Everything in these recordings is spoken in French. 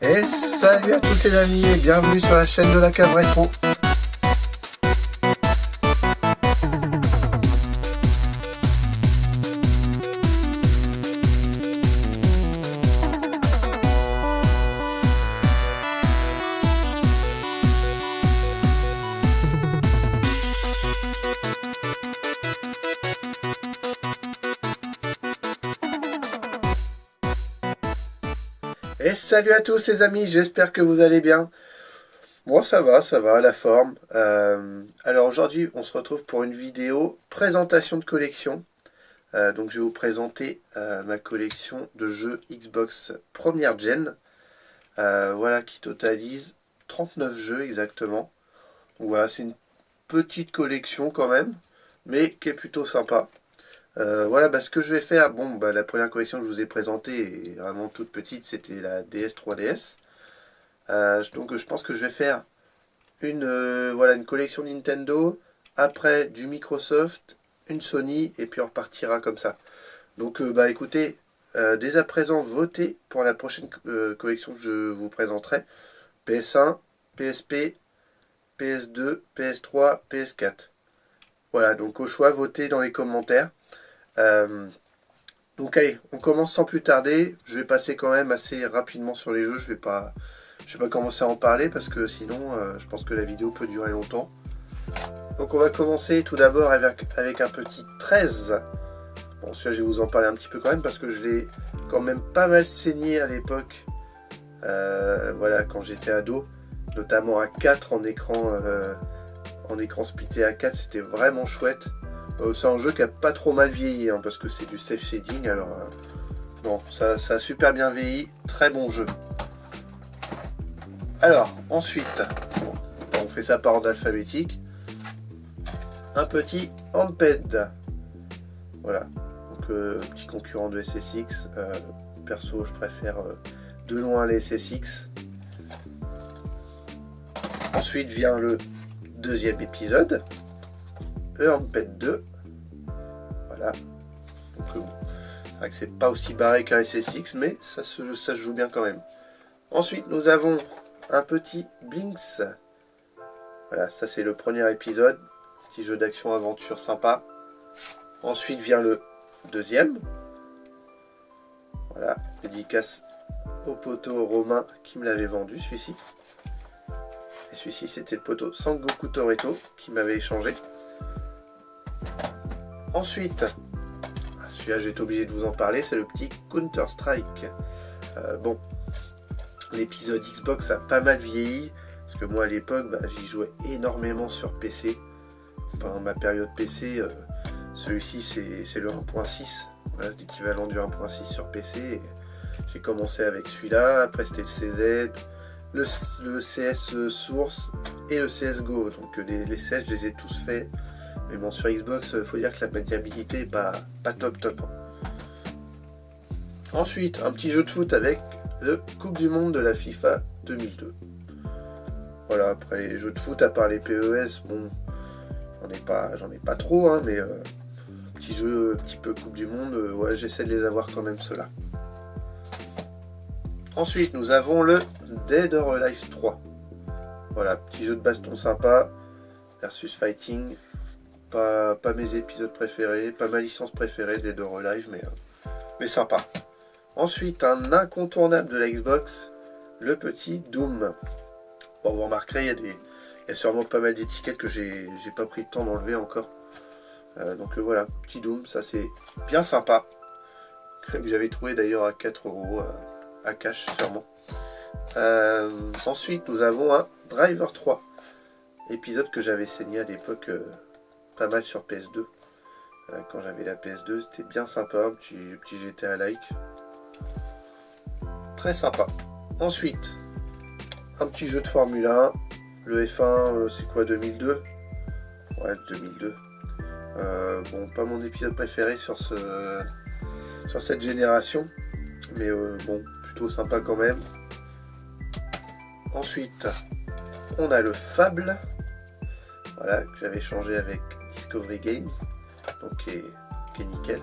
Et salut à tous les amis et bienvenue sur la chaîne de la Cave Rétro. Et salut à tous les amis, j'espère que vous allez bien. Moi ça va, la forme. Alors aujourd'hui on se retrouve pour une vidéo présentation de collection. Donc je vais vous présenter ma collection de jeux Xbox première gen. Voilà, qui totalise 39 jeux exactement. Donc voilà, c'est une petite collection quand même, mais qui est plutôt sympa. Voilà, ce que je vais faire, la première collection que je vous ai présentée est vraiment toute petite, c'était la DS 3DS. Donc je pense que je vais faire une collection Nintendo, après du Microsoft, une Sony, et puis on repartira comme ça. Donc écoutez, dès à présent, votez pour la prochaine collection que je vous présenterai. PS1, PSP, PS2, PS3, PS4. Voilà, donc au choix, votez dans les commentaires. Donc allez, on commence sans plus tarder. Je vais passer quand même assez rapidement sur les jeux. Je vais pas commencer à en parler parce que sinon je pense que la vidéo peut durer longtemps. Donc on va commencer tout d'abord avec un petit 13. Bon, celui-là je vais vous en parler un petit peu quand même parce que je l'ai quand même pas mal saigné à l'époque. Voilà, quand j'étais ado, notamment à 4 en écran splitté à 4, c'était vraiment chouette. C'est un jeu qui a pas trop mal vieilli hein, parce que c'est du self shading, alors non, ça a super bien vieilli, très bon jeu. Alors ensuite, on fait ça par ordre alphabétique. Un petit Amped, voilà, donc petit concurrent de SSX. Perso je préfère de loin les SSX. Ensuite vient le deuxième épisode, le Amped 2. Voilà. Donc c'est vrai que c'est pas aussi barré qu'un SSX, mais ça se joue bien quand même. Ensuite nous avons un petit Blinx. Voilà, ça c'est le premier épisode. Petit jeu d'action aventure sympa. Ensuite vient le deuxième. Voilà, dédicace au poteau Romain qui me l'avait vendu, celui-ci. Et celui-ci c'était le poteau Sangoku Toretto qui m'avait échangé. Ensuite, celui-là j'ai été obligé de vous en parler, c'est le petit Counter Strike. L'épisode Xbox a pas mal vieilli, parce que moi à l'époque j'y jouais énormément sur PC. Pendant ma période PC, celui-ci c'est le 1.6, voilà, c'est l'équivalent du 1.6 sur PC. J'ai commencé avec celui-là, après c'était le CZ, le CS Source et le CSGO. Donc les CS je les ai tous faits. Mais bon, sur Xbox, faut dire que la maniabilité est pas top. Ensuite, un petit jeu de foot avec le Coupe du Monde de la FIFA 2002. Voilà, après les jeux de foot, à part les PES, bon, j'en ai pas trop, hein, mais petit jeu, un petit peu Coupe du Monde, ouais, j'essaie de les avoir quand même, ceux-là. Ensuite, nous avons le Dead or Alive 3. Voilà, petit jeu de baston sympa, versus fighting. Pas mes épisodes préférés, pas ma licence préférée des Dead or Alive, mais sympa. Ensuite, un incontournable de la Xbox, le petit Doom. Bon, vous remarquerez, il y a sûrement pas mal d'étiquettes que j'ai pas pris le temps d'enlever encore. Donc voilà, petit Doom, ça c'est bien sympa. Que j'avais trouvé d'ailleurs à 4 € à cash sûrement. Ensuite, nous avons un Driver 3. Épisode que j'avais saigné à l'époque pas mal sur PS2. Quand j'avais la PS2, c'était bien sympa, un petit GTA-like. Très sympa. Ensuite, un petit jeu de Formule 1. Le F1, c'est quoi, 2002? Ouais, 2002. Bon, pas mon épisode préféré sur cette génération. Mais bon, plutôt sympa quand même. Ensuite, on a le Fable. Voilà, que j'avais changé avec Discovery Games, donc qui est nickel.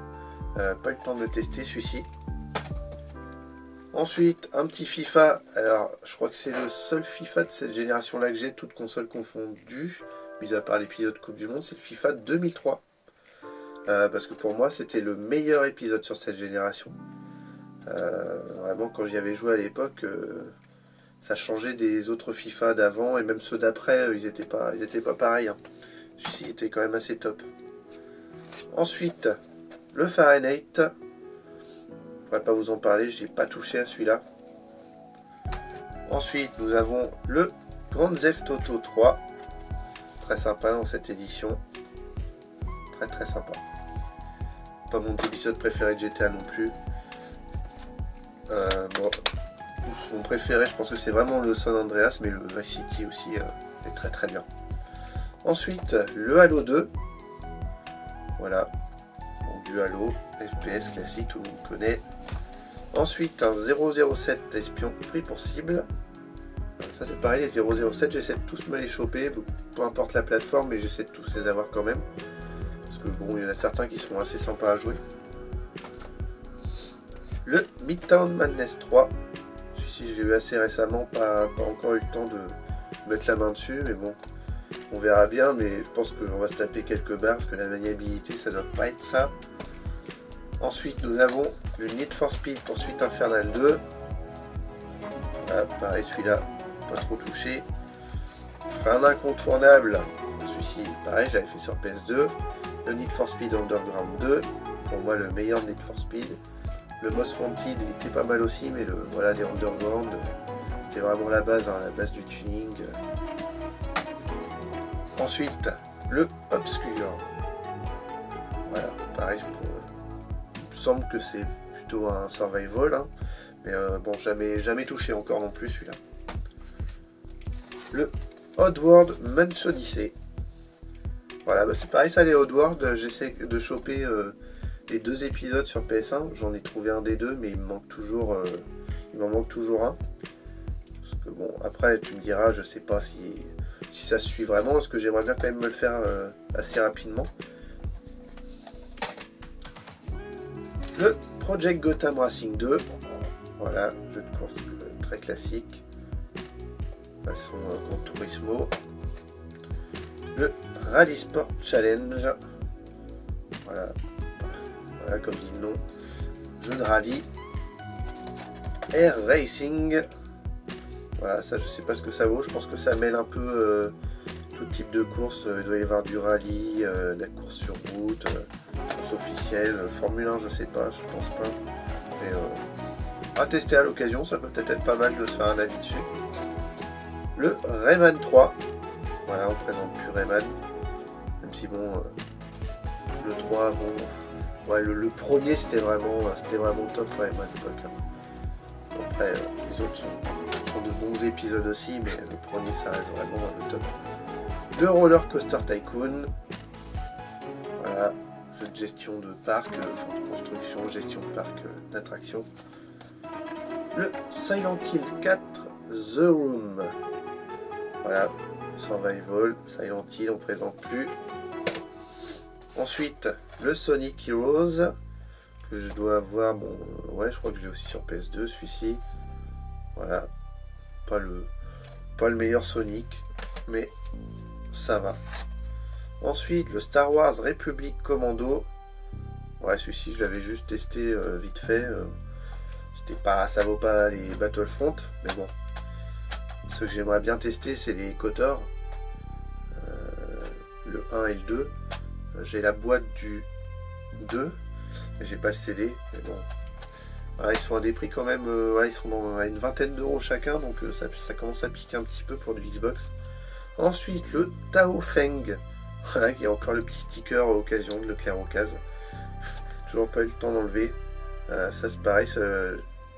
Pas eu le temps de le tester celui-ci. Ensuite, un petit FIFA. Alors, je crois que c'est le seul FIFA de cette génération-là que j'ai, toutes consoles confondues, mis à part l'épisode Coupe du Monde, c'est le FIFA 2003. Parce que pour moi, c'était le meilleur épisode sur cette génération. Vraiment, quand j'y avais joué à l'époque, ça changeait des autres FIFA d'avant, et même ceux d'après, ils étaient pas pareils. Hein. Celui-ci était quand même assez top. Ensuite, le Fahrenheit. Je ne pourrais pas vous en parler, j'ai pas touché à celui-là. Ensuite, nous avons le Grand Theft Auto 3. Très sympa dans cette édition. Très très sympa. Pas mon épisode préféré de GTA non plus. Bon, mon préféré, je pense que c'est vraiment le San Andreas, mais le Vice City aussi est très très bien. Ensuite, le Halo 2. Voilà. Donc, du Halo, FPS classique, tout le monde connaît. Ensuite, un 007 espion pris pour cible. Ça c'est pareil, les 007, j'essaie de tous me les choper, peu importe la plateforme, mais j'essaie de tous les avoir quand même. Parce que bon, il y en a certains qui sont assez sympas à jouer. Le Midtown Madness 3. Celui-ci, j'ai eu assez récemment, pas encore eu le temps de mettre la main dessus, mais bon, on verra bien, mais je pense qu'on va se taper quelques barres, parce que la maniabilité, ça doit pas être ça. Ensuite, nous avons le Need for Speed Poursuite Infernale 2. Ah, pareil, celui-là, pas trop touché. Un incontournable, celui-ci, pareil, je l'avais fait sur PS2. Le Need for Speed Underground 2, pour moi le meilleur Need for Speed. Le Most Wanted était pas mal aussi, mais voilà, les Underground, c'était vraiment la base du tuning. Ensuite, le Obscure. Voilà, pareil, il me semble que c'est plutôt un survival, hein, mais bon, jamais touché encore non plus celui-là. Le Oddworld Munch Odyssey. Voilà, bah c'est pareil ça, les Oddworld, j'essaie de choper les 2 épisodes sur PS1, j'en ai trouvé un des 2, mais il m'en manque toujours un. Parce que bon, après tu me diras, je sais pas si ça se suit vraiment, parce que j'aimerais bien quand même me le faire assez rapidement. Le Project Gotham Racing 2, voilà, jeu de course très classique, façon Gran Turismo. Le Rally Sport Challenge, voilà, comme dit le nom, jeu de rallye. Air Racing, voilà, ça je sais pas ce que ça vaut, je pense que ça mêle un peu tout type de course, il doit y avoir du rallye, de la course sur route, course officielle, Formule 1 je sais pas, je pense pas, mais à tester à l'occasion, ça peut peut-être être pas mal de se faire un avis dessus. Le Rayman 3, voilà, on présente plus Rayman, même si bon, le 3, bon, ouais, le premier c'était vraiment top Rayman à l'époque. Hein. Après, les autres sont de bons épisodes aussi, mais le premier ça reste vraiment le top. Le Roller Coaster Tycoon, voilà, jeu de gestion de parc, de construction, gestion de parc, d'attraction. Le Silent Hill 4 The Room, voilà, Survival, Silent Hill, on présente plus. Ensuite, le Sonic Heroes, que je dois avoir, bon, ouais, je crois que je l'ai aussi sur PS2, celui-ci. Voilà, pas le meilleur Sonic, mais ça va. Ensuite, le Star Wars Republic Commando. Ouais, celui-ci, je l'avais juste testé vite fait. Ça vaut pas les Battlefront, mais bon. Ce que j'aimerais bien tester, c'est les KOTOR. Le 1 et le 2. J'ai la boîte du 2, mais j'ai pas le CD. Mais bon. Voilà, ils sont à des prix quand même. Voilà, ils sont à une vingtaine d'euros chacun, donc ça commence à piquer un petit peu pour du Xbox. Ensuite, le Tao Feng. Voilà, qui a encore le petit sticker à occasion de Leclerc aux cases. Toujours pas eu le temps d'enlever. Ça c'est pareil,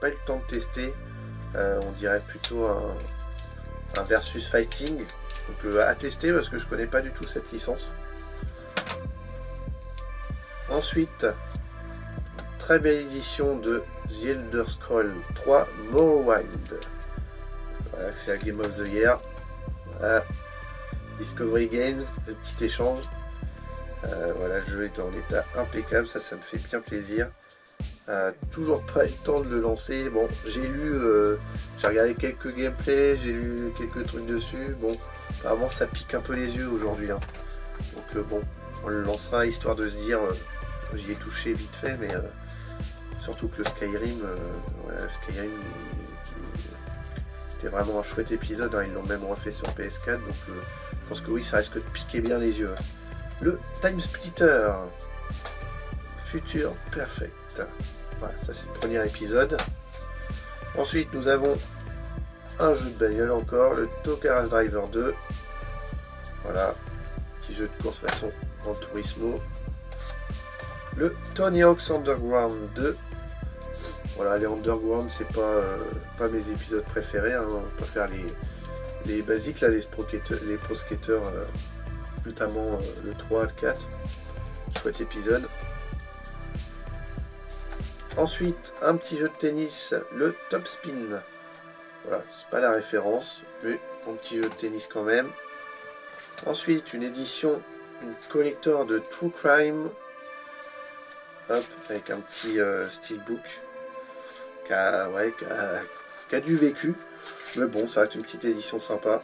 pas eu le temps de tester. On dirait plutôt un versus fighting. Donc à tester parce que je connais pas du tout cette licence. Ensuite, très belle édition de The Elder Scrolls 3 Morrowind. Voilà, c'est la Game of the Year. Voilà. Discovery Games, le petit échange. Voilà, le jeu est en état impeccable, ça me fait bien plaisir. Toujours pas eu le temps de le lancer. Bon, j'ai regardé quelques gameplays, j'ai lu quelques trucs dessus. Bon, apparemment ça pique un peu les yeux aujourd'hui, hein. Donc bon, on le lancera histoire de se dire, j'y ai touché vite fait, mais surtout que le Skyrim, c'était vraiment un chouette épisode, hein. Ils l'ont même refait sur PS4, donc je pense que oui, ça risque de piquer bien les yeux. Le Time Splitter Future Perfect. Voilà, ça c'est le premier épisode. Ensuite, nous avons un jeu de bagnole encore, le Tokaras Driver 2. Voilà, petit jeu de course façon Gran Turismo. Le Tony Hawk's Underground 2. Voilà, les Underground, c'est pas mes épisodes préférés, hein. On peut faire les basiques, là, les pro skaters, notamment le 3, le 4. Chouette épisode. Ensuite, un petit jeu de tennis, le Top Spin. Voilà, c'est pas la référence, mais un petit jeu de tennis quand même. Ensuite, une collector de True Crime. Hop, avec un petit steelbook qui a du vécu. Mais bon, ça reste une petite édition sympa.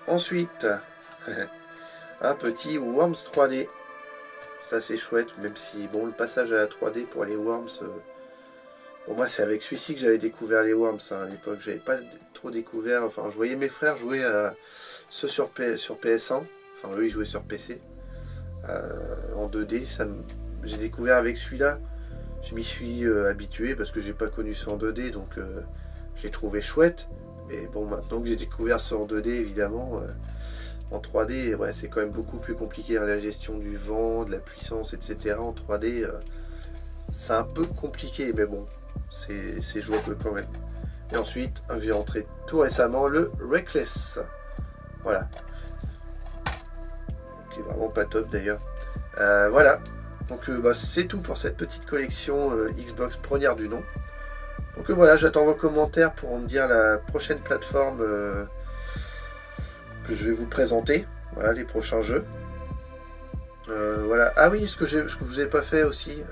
Ensuite, un petit Worms 3D. Ça c'est chouette, même si bon, le passage à la 3D pour les Worms, pour moi c'est avec celui-ci que j'avais découvert les Worms, hein, à l'époque. J'avais pas trop découvert, enfin je voyais mes frères jouer à ceux sur PS1, enfin eux ils jouaient sur PC, en 2D. J'ai découvert avec celui-là, je m'y suis habitué parce que j'ai pas connu ça en 2D, donc j'ai trouvé chouette. Mais bon, maintenant que j'ai découvert ça en 2D, évidemment, en 3D, ouais, c'est quand même beaucoup plus compliqué, hein, la gestion du vent, de la puissance, etc. En 3D, c'est un peu compliqué, mais bon, c'est jouable quand même. Et ensuite, un que j'ai rentré tout récemment, le Reckless. Voilà. Qui est vraiment pas top d'ailleurs. Voilà. Donc c'est tout pour cette petite collection Xbox première du nom. Donc voilà, j'attends vos commentaires pour me dire la prochaine plateforme que je vais vous présenter. Voilà, les prochains jeux. Voilà. Ah oui, ce que je vous ai pas fait aussi,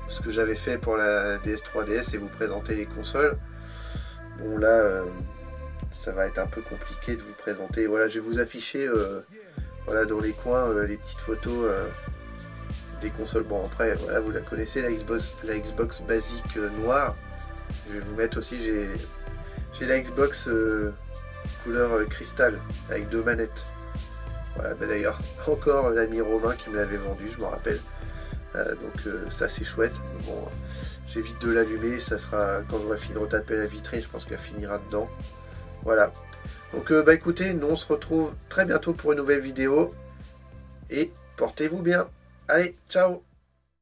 ce que j'avais fait pour la DS3DS, et vous présenter les consoles. Bon là, ça va être un peu compliqué de vous présenter. Voilà, je vais vous afficher voilà, dans les coins les petites photos des consoles. Bon après, voilà, vous la connaissez, la Xbox basique noire. Je vais vous mettre aussi, j'ai la Xbox couleur cristal avec 2 manettes. Voilà, bah d'ailleurs, encore l'ami Romain qui me l'avait vendu, je me rappelle. Donc ça c'est chouette. Bon, j'évite de l'allumer, ça sera quand j'aurai fini de retaper la vitrine, je pense qu'elle finira dedans. Voilà. Donc bah écoutez, nous on se retrouve très bientôt pour une nouvelle vidéo. Et portez-vous bien. Allez, ciao!